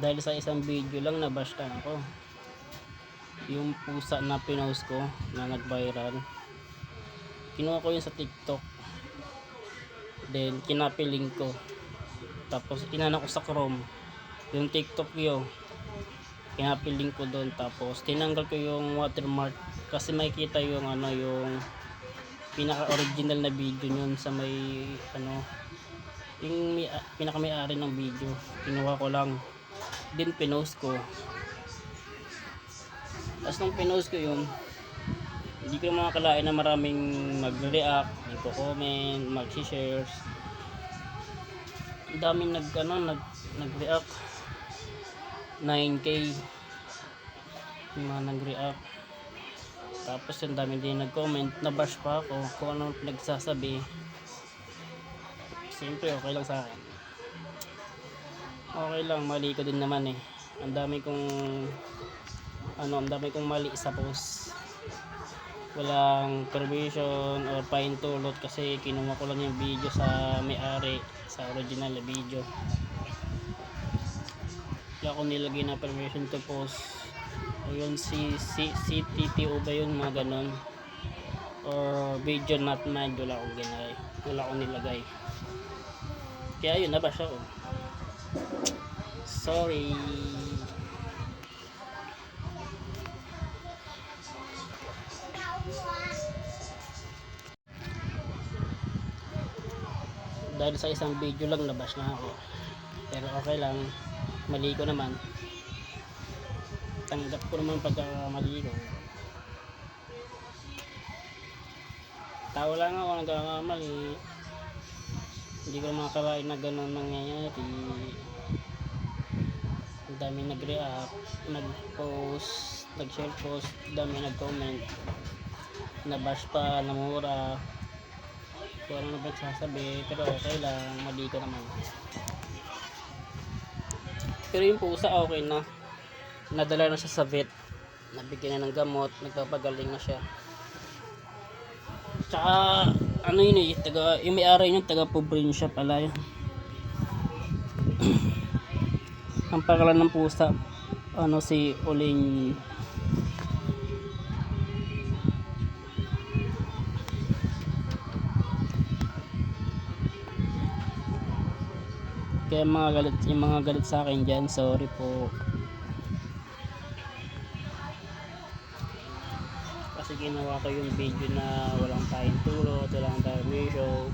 Dahil sa isang video lang nabash na ako. Yung pusa na pinost ko na nag-viral, kinuha ko yun sa TikTok, then kinapiling ko, tapos inana ko sa Chrome yung TikTok yun, kinapiling ko doon, tapos tinanggal ko yung watermark kasi makikita yung yung pinaka original na video yun sa may yung pinaka may-ari ng video. Kinuha ko lang, din pinost ko. Tapos nung pinost ko yun, hindi ko naman akalain na maraming mag-react, mag-comment, mag-shares. Ang daming nag-react. 9k yung mga nag-react. Tapos yung dami din nag-comment, nabash pa ako kung ano nagsasabi. Siyempre okay lang sa akin. Okay lang, mali ko din naman eh. Ang dami kong mali sa post. Walang permission or paintulot kasi kinuha ko lang yung video sa may-ari, sa original na video. Kaya ako nilagay na permission to post. O yun, CTTO ba yun, mga ganon. Or video not mine, wala akong nilagay. Kaya yun, nabash ako. Sorry. Dahil sa isang video lang nabash na ako. Pero okay lang, mali ko naman. Tanggap ko naman pagkamali ko. Tao lang ako, nagkakamali. Hindi ko makakalain na ganun nangyayari. Ang dami nag-react, nag-post, nag-share post, dami nag-comment, nabash pa, namura. Kung ano na nagsasabi, pero okay lang, mali ko naman. Pero yung pusa okay na, nadala na siya sa vet, nabigyan na ng gamot, nagpapagaling na siya. Tsaka yun eh, yung may-ari yun, taga Probinsya pala yun. Ang pangalan ng pusa si Oling. Kaya yung mga galit sa akin dyan, sorry po. Kasi ginawa ko yung video na walang paintulot, walang permission.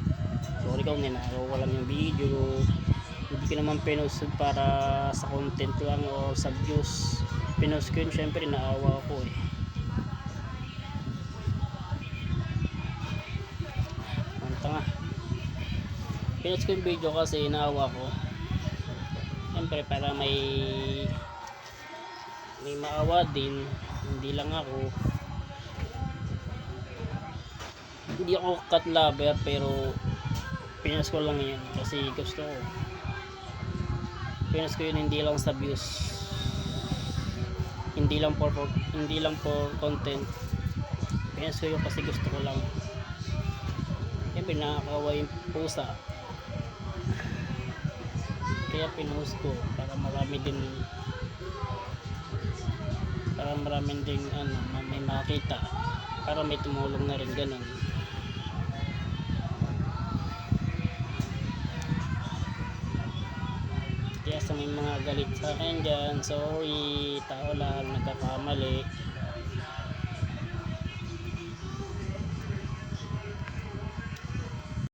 Sorry kung ninakaw ko lang yung video. Hindi ko naman pinost para sa content lang o sa views. Pinost ko yun, syempre naawa ko eh. Ang tanga. Pinost ko yung video kasi naawa ko. Syempre para may maawa din, hindi lang ako. Hindi ako cat lover, pero pinost ko lang yan kasi gusto ko. Pinost ko yun hindi lang sa views, hindi lang for content. Pinost ko yun kasi gusto ko lang. Siyempre nakakawa yung pusa, kaya pinost ko para marami din may makita, para may tumulong na rin, ganun. Kaya sa may mga galit sa akin dyan, sorry, tao lang, nagkakamali.